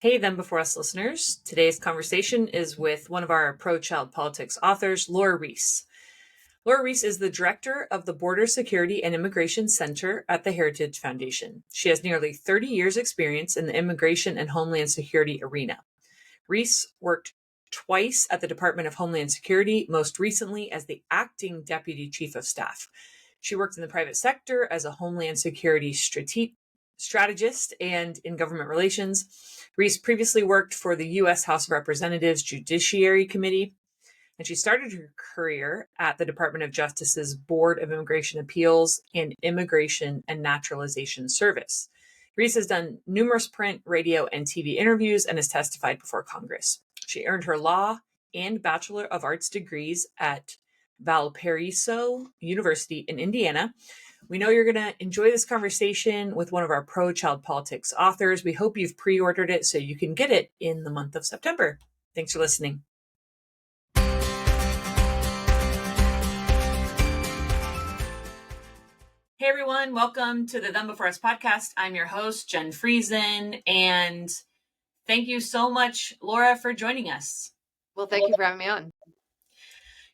Hey, Them Before Us listeners. Today's conversation is with one of our pro-child politics authors, Lora Ries. Lora Ries is the director of the Border Security and Immigration Center at the Heritage Foundation. She has nearly 30 years' experience in the immigration and homeland security arena. Ries worked twice at the Department of Homeland Security, most recently as the acting deputy chief of staff. She worked in the private sector as a homeland security strategist and in government relations. Ries previously worked for the U.S. House of Representatives Judiciary Committee, and she started her career at the Department of Justice's Board of Immigration Appeals and Immigration and Naturalization Service. Ries has done numerous print, radio, and TV interviews and has testified before Congress. She earned her law and Bachelor of Arts degrees at Valparaiso University in Indiana. We know you're going to enjoy this conversation with one of our pro-child politics authors. We hope you've pre-ordered it so you can get it in the month of September. Thanks for listening. Hey everyone, welcome to the Them Before Us podcast. I'm your host, Jenn Friesen, and thank you so much, Lora, for joining us. Well, thank you for having me on.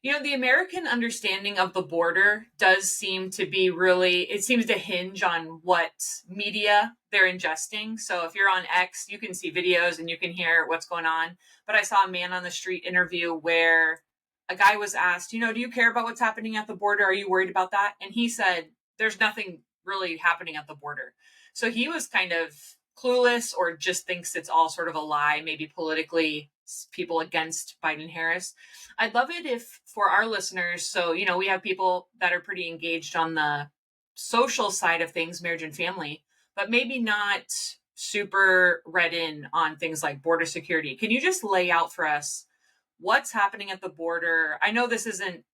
You know, the American understanding of the border does seem to be it seems to hinge on what media they're ingesting. So if you're on X, you can see videos and you can hear what's going on. But I saw a man on the street interview where a guy was asked, do you care about what's happening at the border? Are you worried about that? And he said, there's nothing really happening at the border. So he was kind of clueless or just thinks it's all sort of a lie, maybe politically people against Biden Harris. I'd love it if for our listeners, so, we have people that are pretty engaged on the social side of things, marriage and family, but maybe not super read in on things like border security. Can you just lay out for us what's happening at the border? I know this isn't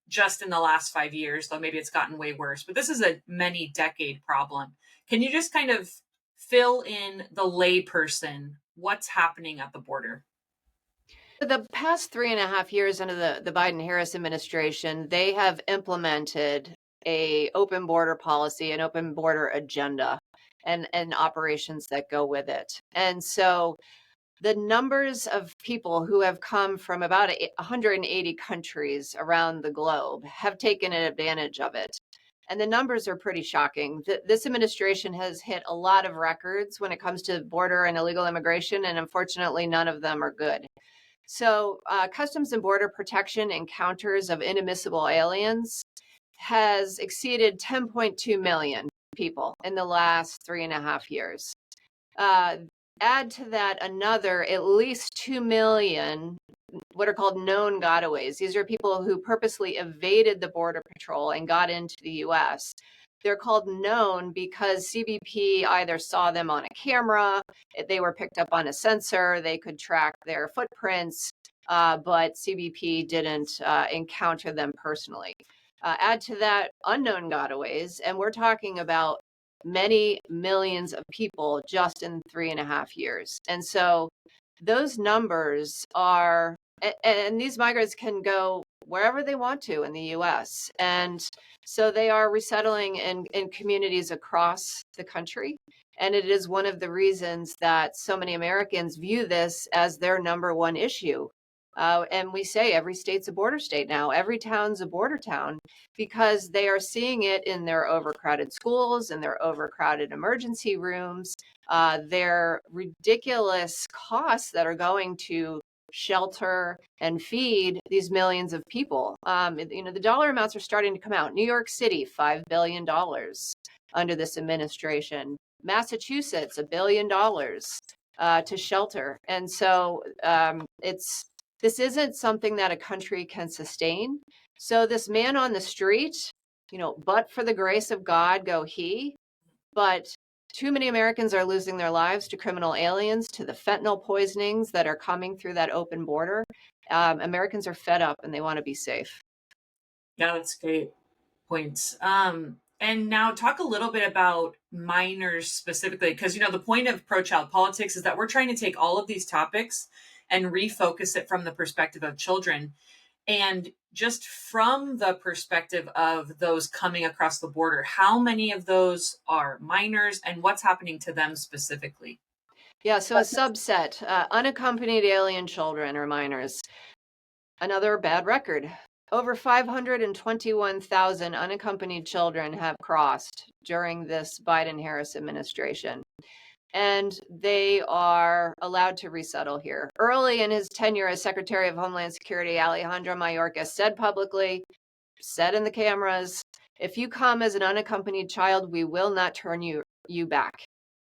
just in the last 5 years, though maybe it's gotten way worse, but this is a many decade problem. Can you just kind of fill in the layperson what's happening at the border? The past 3.5 years under the Biden-Harris administration, they have implemented a open border policy, an open border agenda, and operations that go with it. And so the numbers of people who have come from about 180 countries around the globe have taken advantage of it. And the numbers are pretty shocking. This administration has hit a lot of records when it comes to border and illegal immigration, and unfortunately, none of them are good. So Customs and Border Protection encounters of inadmissible aliens has exceeded 10.2 million people in the last 3.5 years. Add to that another at least 2 million what are called known gotaways. These are people who purposely evaded the Border Patrol and got into the U.S. They're called known because CBP either saw them on a camera, they were picked up on a sensor, they could track their footprints, but CBP didn't encounter them personally. Add to that unknown gotaways, and we're talking about many millions of people just in 3.5 years. And so those numbers are, and these migrants can go wherever they want to in the U.S. And so they are resettling in communities across the country. And it is one of the reasons that so many Americans view this as their number one issue. And we say every state's a border state now. Every town's a border town because they are seeing it in their overcrowded schools, in their overcrowded emergency rooms, their ridiculous costs that are going to shelter and feed these millions of people. The dollar amounts are starting to come out. New York City, $5 billion under this administration. Massachusetts, $1 billion to shelter. And so this isn't something that a country can sustain. So this man on the street, but for the grace of God go he. But too many Americans are losing their lives to criminal aliens, to the fentanyl poisonings that are coming through that open border. Americans are fed up and they want to be safe. Yeah, that's great points. And now talk a little bit about minors specifically, because, the point of pro-child politics is that we're trying to take all of these topics and refocus it from the perspective of children. And just from the perspective of those coming across the border, how many of those are minors and what's happening to them specifically? Yeah, so a subset, unaccompanied alien children or minors. Another bad record. Over 521,000 unaccompanied children have crossed during this Biden-Harris administration, and they are allowed to resettle here. Early in his tenure as Secretary of Homeland Security, Alejandro Mayorkas said publicly, said in the cameras, if you come as an unaccompanied child, we will not turn you back.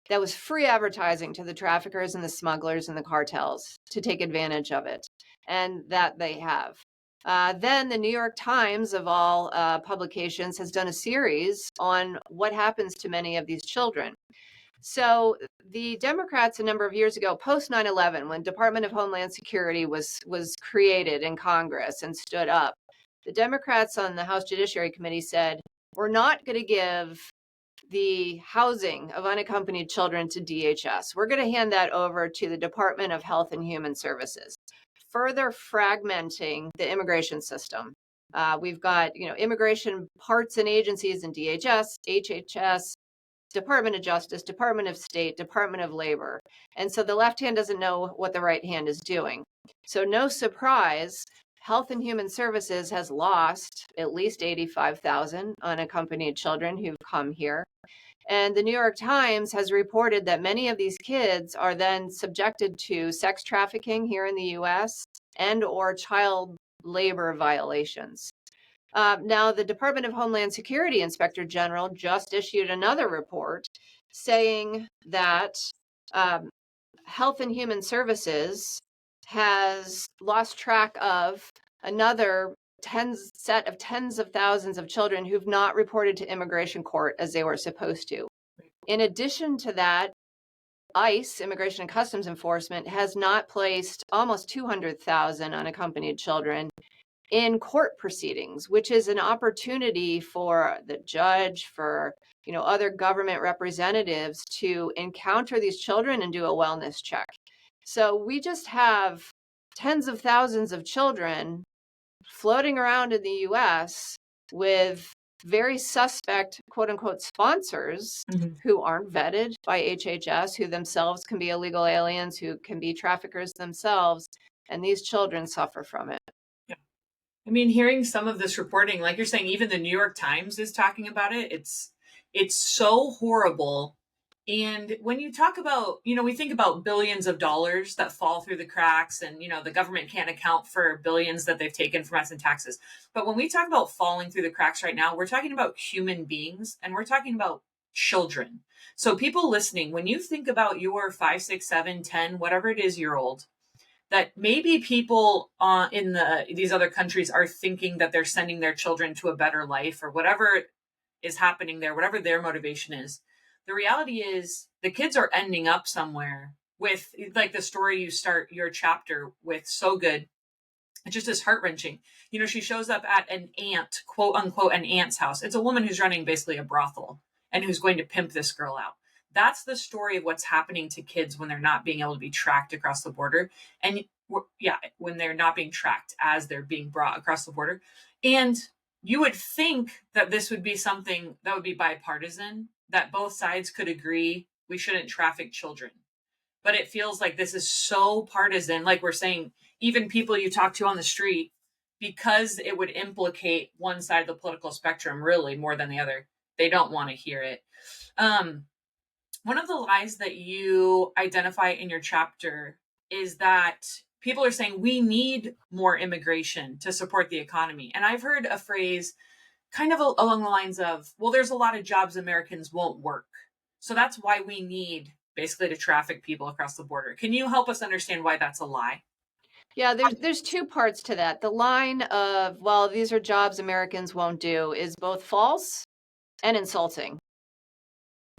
That was free advertising to the traffickers and the smugglers and the cartels to take advantage of it, and that they have. Then the New York Times, of all publications, has done a series on what happens to many of these children. So the Democrats a number of years ago, post 9/11, when Department of Homeland Security was created in Congress and stood up, the Democrats on the House Judiciary Committee said, we're not going to give the housing of unaccompanied children to DHS. We're going to hand that over to the Department of Health and Human Services, further fragmenting the immigration system. We've got, immigration parts and agencies in DHS, HHS, Department of Justice, Department of State, Department of Labor. And so the left hand doesn't know what the right hand is doing. So no surprise, Health and Human Services has lost at least 85,000 unaccompanied children who've come here. And the New York Times has reported that many of these kids are then subjected to sex trafficking here in the US and or child labor violations. Now, the Department of Homeland Security Inspector General just issued another report saying that Health and Human Services has lost track of another set of tens of thousands of children who've not reported to immigration court as they were supposed to. In addition to that, ICE, Immigration and Customs Enforcement, has not placed almost 200,000 unaccompanied children in court proceedings, which is an opportunity for the judge, for other government representatives to encounter these children and do a wellness check. So we just have tens of thousands of children floating around in the US with very suspect, quote unquote, sponsors who aren't vetted by HHS, who themselves can be illegal aliens, who can be traffickers themselves, and these children suffer from it. Yeah. I mean, hearing some of this reporting, like you're saying, even the New York Times is talking about it. It's so horrible. And when you talk about, we think about billions of dollars that fall through the cracks, and the government can't account for billions that they've taken from us in taxes. But when we talk about falling through the cracks right now, we're talking about human beings, and we're talking about children. So people listening, when you think about your 5, 6, 7, 10, whatever it is year old, that maybe people in these other countries are thinking that they're sending their children to a better life or whatever is happening there, whatever their motivation is. The reality is the kids are ending up somewhere with, like the story you start your chapter with, so good. It just is heart-wrenching. She shows up at an aunt, quote unquote, an aunt's house. It's a woman who's running basically a brothel and who's going to pimp this girl out. That's the story of what's happening to kids when they're not being able to be tracked across the border. And when they're not being tracked as they're being brought across the border. And you would think that this would be something that would be bipartisan, that both sides could agree we shouldn't traffic children. But it feels like this is so partisan. Like we're saying, even people you talk to on the street, because it would implicate one side of the political spectrum really more than the other, they don't want to hear it. One of the lies that you identify in your chapter is that people are saying we need more immigration to support the economy. And I've heard a phrase kind of along the lines of, well, there's a lot of jobs Americans won't work. So that's why we need basically to traffic people across the border. Can you help us understand why that's a lie? Yeah, there's two parts to that. The line of, well, these are jobs Americans won't do is both false and insulting.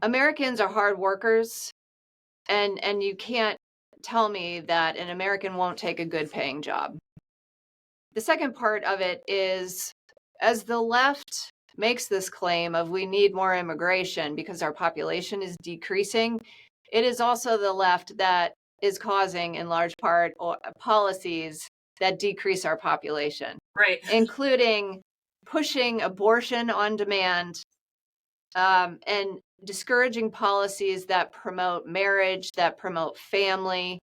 Americans are hard workers, and you can't tell me that an American won't take a good paying job. The second part of it is, as the left makes this claim of we need more immigration because our population is decreasing, it is also the left that is causing, in large part, policies that decrease our population. Right. Including pushing abortion on demand, and discouraging policies that promote marriage, that promote family.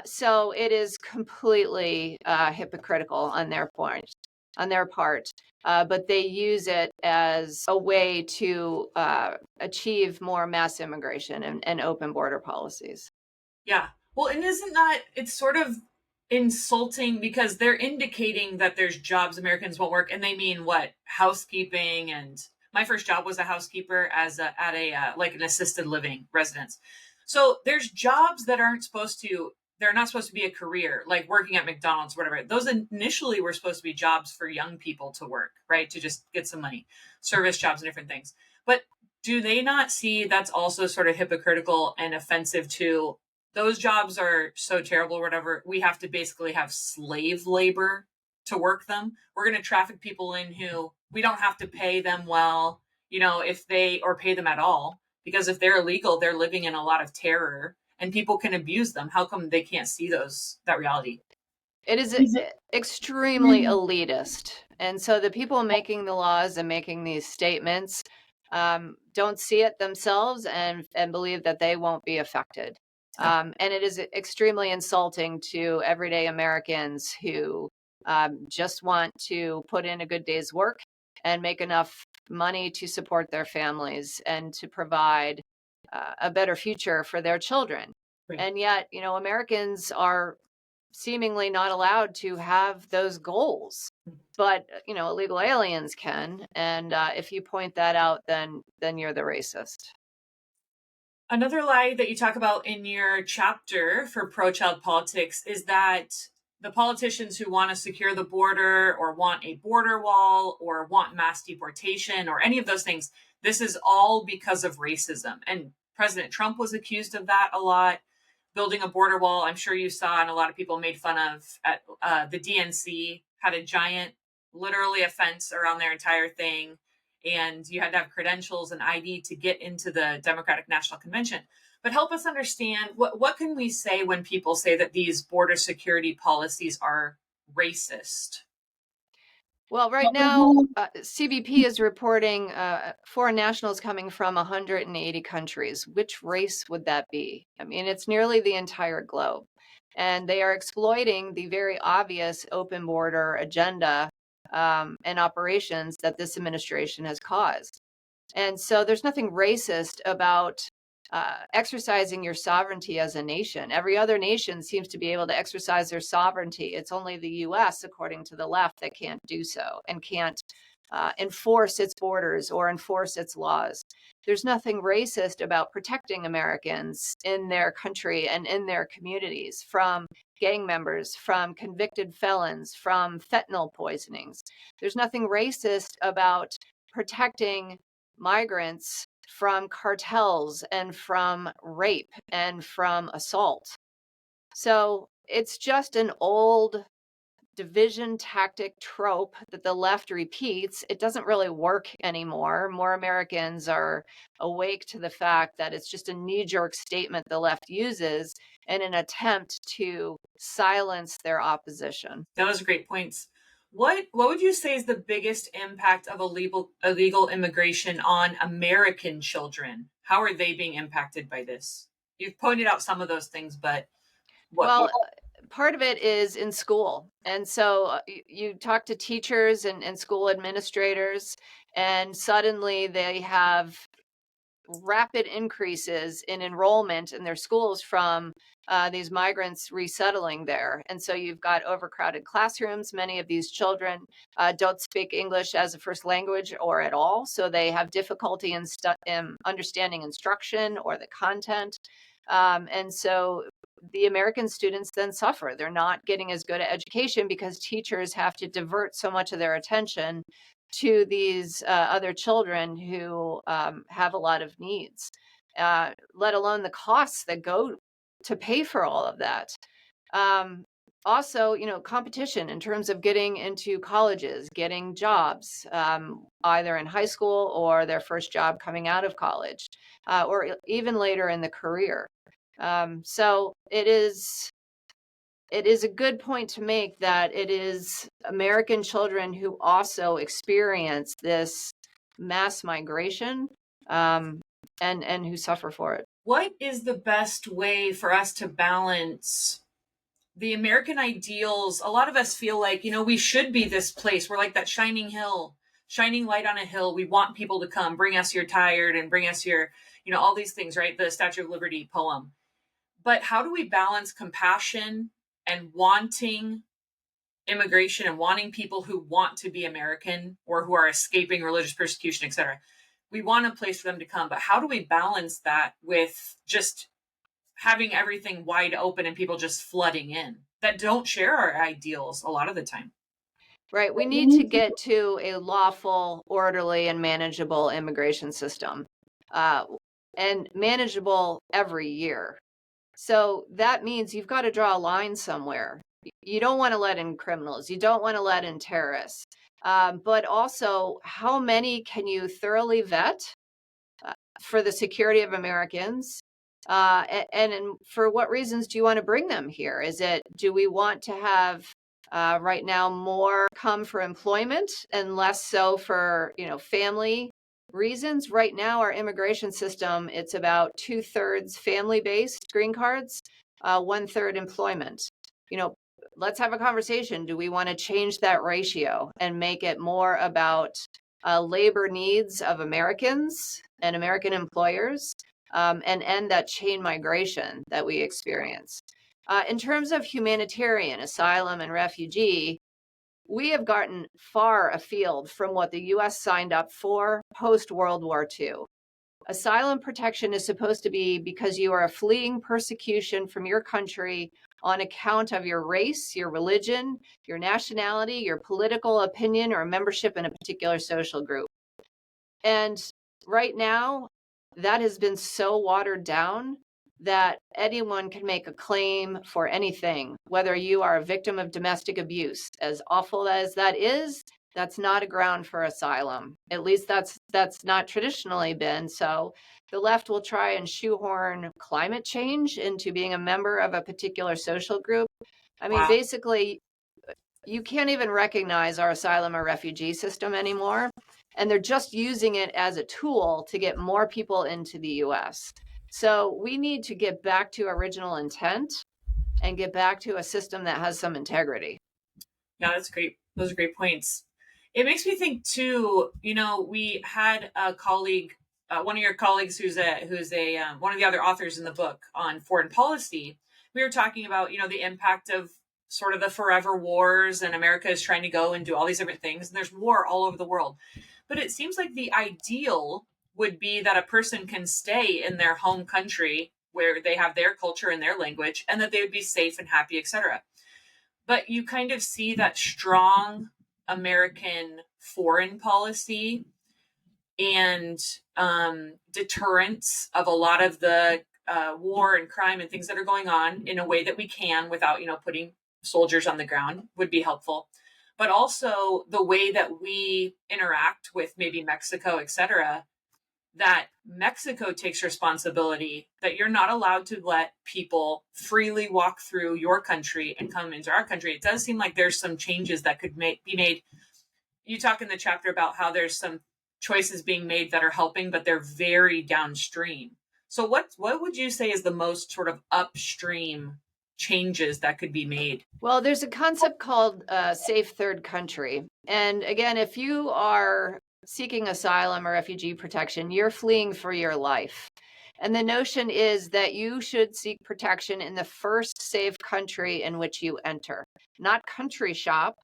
So it is completely hypocritical on their point, on their part. But they use it as a way to achieve more mass immigration and open border policies. Yeah. Well, and isn't that it's sort of insulting because they're indicating that there's jobs Americans won't work, and they mean what? Housekeeping. And my first job was a housekeeper at a like an assisted living residence. So there's jobs that aren't supposed to. They're not supposed to be a career, like working at McDonald's, whatever. Those initially were supposed to be jobs for young people to work, right? To just get some money, service jobs and different things. But do they not see that's also sort of hypocritical and offensive to those jobs are so terrible or whatever, we have to basically have slave labor to work them. We're going to traffic people in who we don't have to pay them well, if they or pay them at all. Because if they're illegal, they're living in a lot of terror and people can abuse them. How come they can't see that reality? It is extremely elitist. And so the people making the laws and making these statements don't see it themselves and believe that they won't be affected. And it is extremely insulting to everyday Americans who just want to put in a good day's work and make enough money to support their families and to provide a better future for their children. Right. And yet, Americans are seemingly not allowed to have those goals, but illegal aliens can. And if you point that out, then you're the racist. Another lie that you talk about in your chapter for pro child politics is that the politicians who want to secure the border or want a border wall or want mass deportation or any of those things, this is all because of racism. And President Trump was accused of that a lot. Building a border wall, I'm sure you saw, and a lot of people made fun of at the DNC had a giant, literally a fence around their entire thing, and you had to have credentials and ID to get into the Democratic National Convention. But help us understand what can we say when people say that these border security policies are racist? Well, right now, CBP is reporting foreign nationals coming from 180 countries. Which race would that be? I mean, it's nearly the entire globe. And they are exploiting the very obvious open border agenda and operations that this administration has caused. And so there's nothing racist about exercising your sovereignty as a nation. Every other nation seems to be able to exercise their sovereignty. It's only the US, according to the left, that can't do so and can't enforce its borders or enforce its laws. There's nothing racist about protecting Americans in their country and in their communities from gang members, from convicted felons, from fentanyl poisonings. There's nothing racist about protecting migrants from cartels and from rape and from assault. So it's just an old division tactic trope that the left repeats. It doesn't really work anymore. More Americans are awake to the fact that it's just a knee-jerk statement the left uses in an attempt to silence their opposition. Those are great points. What would you say is the biggest impact of illegal immigration on American children? How are they being impacted by this? You've pointed out some of those things, but Well, part of it is in school. And so you talk to teachers and school administrators, and suddenly they have rapid increases in enrollment in their schools from these migrants resettling there. And so you've got overcrowded classrooms. Many of these children don't speak English as a first language or at all. So they have difficulty in understanding instruction or the content. And so the American students then suffer. They're not getting as good an education because teachers have to divert so much of their attention to these other children who have a lot of needs, let alone the costs that go to pay for all of that. Also, competition in terms of getting into colleges, getting jobs, either in high school or their first job coming out of college, or even later in the career. So it is a good point to make that it is American children who also experience this mass migration and who suffer for it. What is the best way for us to balance the American ideals? A lot of us feel like, we should be this place. We're like that shining hill, shining light on a hill. We want people to come, bring us your tired and bring us your, all these things, right? The Statue of Liberty poem. But how do we balance compassion and wanting immigration and wanting people who want to be American or who are escaping religious persecution, etc.? We want a place for them to come, but how do we balance that with just having everything wide open and people just flooding in that don't share our ideals a lot of the time? Right. We need to get to a lawful, orderly, and manageable immigration system, and manageable every year. So that means you've got to draw a line somewhere. You don't want to let in criminals. You don't want to let in terrorists. But also, how many can you thoroughly vet for the security of Americans? And for what reasons do you want to bring them here? Do we want to have right now more come for employment and less so for, family reasons? Right now, our immigration system, it's about 2/3 family-based green cards, 1/3 employment. Let's have a conversation. Do we want to change that ratio and make it more about labor needs of Americans and American employers, and end that chain migration that we experience? In terms of humanitarian, asylum, and refugee, we have gotten far afield from what the U.S. signed up for post-World War II. Asylum protection is supposed to be because you are fleeing persecution from your country on account of your race, your religion, your nationality, your political opinion, or membership in a particular social group. And right now, that has been so watered down that anyone can make a claim for anything, whether you are a victim of domestic abuse. As awful as that is, that's not a ground for asylum. At least that's not traditionally been. So the left will try and shoehorn climate change into being a member of a particular social group. I mean, Wow. basically, you can't even recognize our asylum or refugee system anymore. And they're just using it as a tool to get more people into the US. So we need to get back to original intent and get back to a system that has some integrity. Yeah, that's great. Those are great points. It makes me think too. We had a colleague, one of your colleagues, who's a one of the other authors in the book on foreign policy. We were talking about the impact of sort of the forever wars, and America is trying to go and do all these different things, and there's war all over the world. But it seems like the ideal would be that a person can stay in their home country where they have their culture and their language, and that they would be safe and happy, etc. But you kind of see that strong American foreign policy and deterrence of a lot of the war and crime and things that are going on in a way that we can without, putting soldiers on the ground would be helpful. But also the way that we interact with maybe Mexico, etc., that Mexico takes responsibility, that you're not allowed to let people freely walk through your country and come into our country. It does seem like there's some changes that could be made. You talk in the chapter about how there's some choices being made that are helping, but they're very downstream. So what would you say is the most sort of upstream changes that could be made? Well, there's a concept called safe third country. And again, if you are seeking asylum or refugee protection, you're fleeing for your life. And the notion is that you should seek protection in the first safe country in which you enter, not country shop,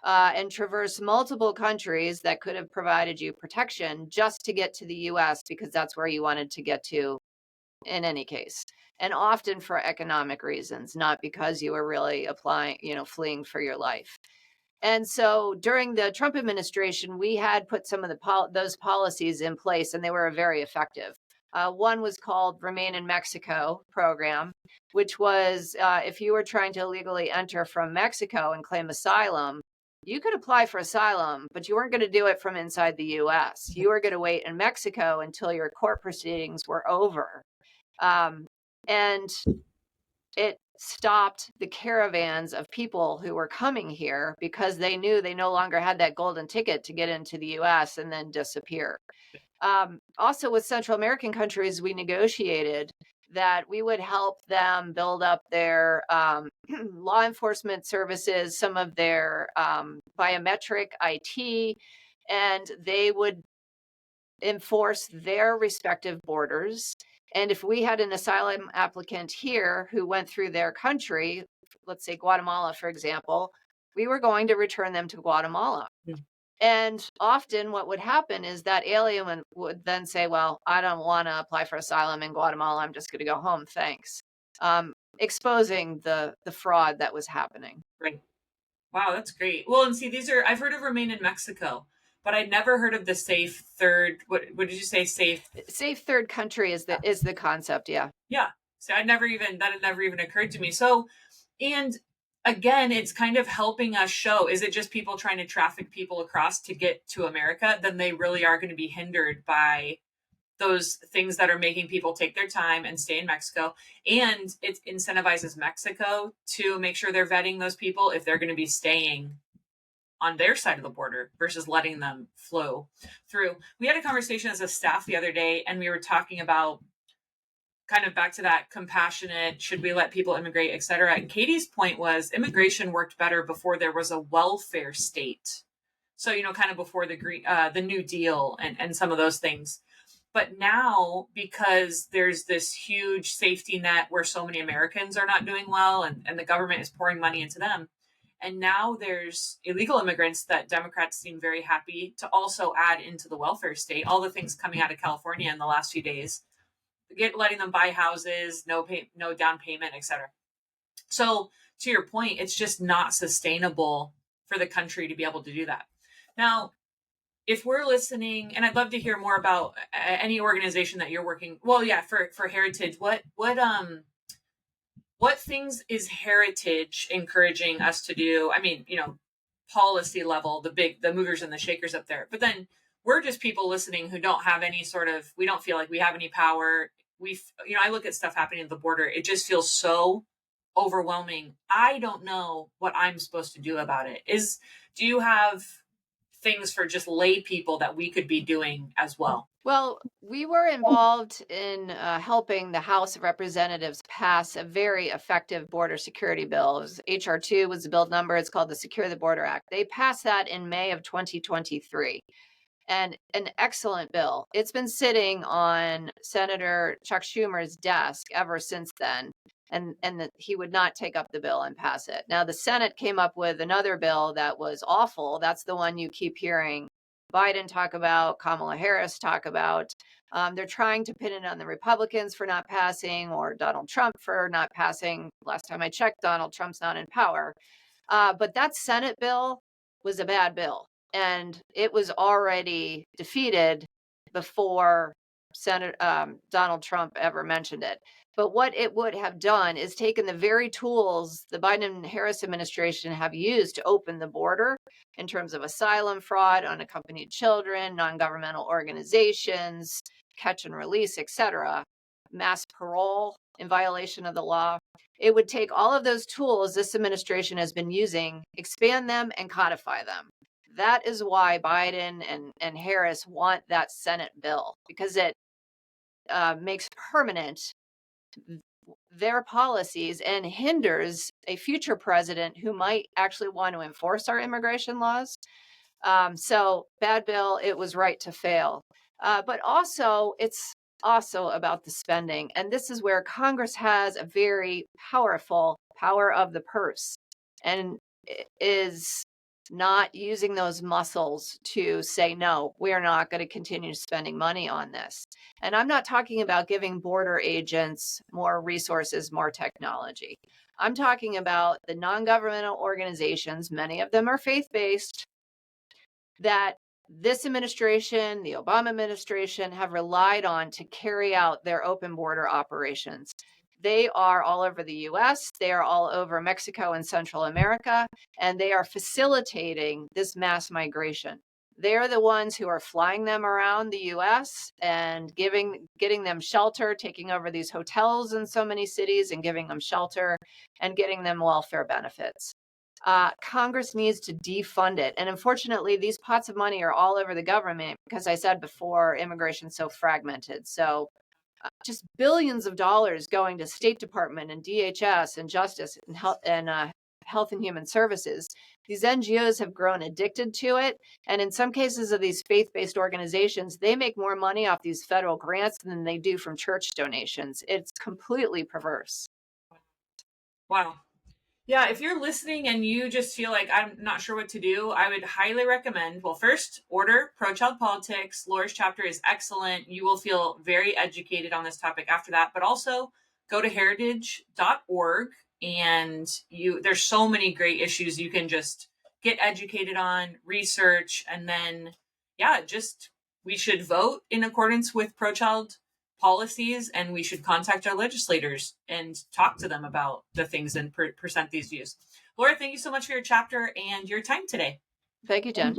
and traverse multiple countries that could have provided you protection just to get to the US because that's where you wanted to get to in any case. And often for economic reasons, not because you were really fleeing for your life. And so during the Trump administration, we had put some of those policies in place, and they were very effective. One was called Remain in Mexico program, which was if you were trying to illegally enter from Mexico and claim asylum, you could apply for asylum, but you weren't going to do it from inside the US. You were going to wait in Mexico until your court proceedings were over. And it stopped the caravans of people who were coming here because they knew they no longer had that golden ticket to get into the US and then disappear. Also, with Central American countries, we negotiated that we would help them build up their law enforcement services, some of their biometric IT, and they would enforce their respective borders. And if we had an asylum applicant here who went through their country, let's say Guatemala, for example, we were going to return them to Guatemala. Mm. And often what would happen is that alien would then say, well, I don't want to apply for asylum in Guatemala. I'm just going to go home. Thanks. Exposing the fraud that was happening. Right. Wow, that's great. Well, and see, I've heard of Remain in Mexico, but I'd never heard of the safe third. What did you say? Safe third country is the concept. Yeah. Yeah. So that had never even occurred to me. So, and again, it's kind of helping us show, is it just people trying to traffic people across to get to America? Then they really are going to be hindered by those things that are making people take their time and stay in Mexico. And it incentivizes Mexico to make sure they're vetting those people if they're going to be staying on their side of the border versus letting them flow through. We had a conversation as a staff the other day, and we were talking about kind of back to that compassionate, should we let people immigrate, et cetera. And Katie's point was immigration worked better before there was a welfare state. So, kind of before the New Deal and some of those things. But now, because there's this huge safety net where so many Americans are not doing well and the government is pouring money into them, and now there's illegal immigrants that Democrats seem very happy to also add into the welfare state, all the things coming out of California in the last few days, letting them buy houses, no down payment, etc. So to your point, it's just not sustainable for the country to be able to do that. Now, if we're listening, and I'd love to hear more about any organization that you're working, well, yeah, for Heritage, what things is Heritage encouraging us to do? I mean, policy level, the movers and the shakers up there, but then we're just people listening who don't have any we don't feel like we have any power. I look at stuff happening at the border. It just feels so overwhelming. I don't know what I'm supposed to do about it. Do you have things for just lay people that we could be doing as well? Well, we were involved in helping the House of Representatives pass a very effective border security bill. HR 2 was the bill number. It's called the Secure the Border Act. They passed that in May of 2023. And an excellent bill. It's been sitting on Senator Chuck Schumer's desk ever since then. And he would not take up the bill and pass it. Now, the Senate came up with another bill that was awful. That's the one you keep hearing Biden talk about, Kamala Harris talk about. They're trying to pin it on the Republicans for not passing or Donald Trump for not passing. Last time I checked, Donald Trump's not in power. But that Senate bill was a bad bill. And it was already defeated before Donald Trump ever mentioned it. But what it would have done is taken the very tools the Biden and Harris administration have used to open the border in terms of asylum fraud, unaccompanied children, non-governmental organizations, catch and release, etc., mass parole in violation of the law. It would take all of those tools this administration has been using, expand them, and codify them. That is why Biden and Harris want that Senate bill, because it makes permanent their policies and hinders a future president who might actually want to enforce our immigration laws. So bad bill, it was right to fail. But also, it's also about the spending. And this is where Congress has a very powerful power of the purse and is not using those muscles to say, no, we are not going to continue spending money on this. And I'm not talking about giving border agents more resources, more technology. I'm talking about the non-governmental organizations, many of them are faith-based, that this administration, the Obama administration, have relied on to carry out their open border operations. They are all over the US, they are all over Mexico and Central America, and they are facilitating this mass migration. They're the ones who are flying them around the US and getting them shelter, taking over these hotels in so many cities and giving them shelter and getting them welfare benefits. Congress needs to defund it. And unfortunately, these pots of money are all over the government because I said before, immigration's so fragmented. So just billions of dollars going to State Department and DHS and Justice and Health and Human Services. These NGOs have grown addicted to it. And in some cases of these faith-based organizations, they make more money off these federal grants than they do from church donations. It's completely perverse. Wow. Yeah, if you're listening and you just feel like I'm not sure what to do, I would highly recommend, well, first, order Pro-Child Politics. Lora's chapter is excellent. You will feel very educated on this topic after that, but also go to heritage.org and there's so many great issues you can just get educated on, research, and then, we should vote in accordance with pro-child policies, and we should contact our legislators and talk to them about the things and present these views. Lora, thank you so much for your chapter and your time today. Thank you, Jen.